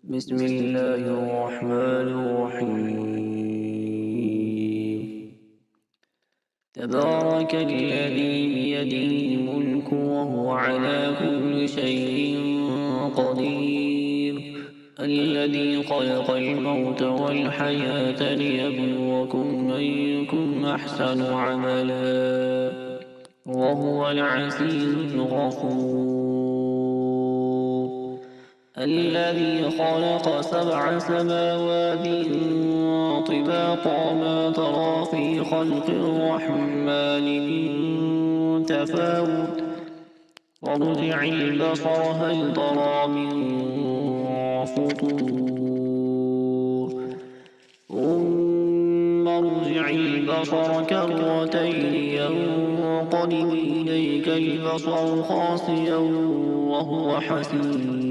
بسم الله الرحمن الرحيم. تبارك الذي بيده الملك وهو على كل شيء قدير. الذي خلق الموت والحياة ليبلوكم أيكم أحسن عملا وهو العزيز الغفور. الذي خلق 7 سماوات طباقا ما ترى في خلق الرحمن من تفاوت وارجع البصر هل ترى من فطور ثم ارجع البصر كرتين ينقلب إليك البصر خاسئا وهو حسير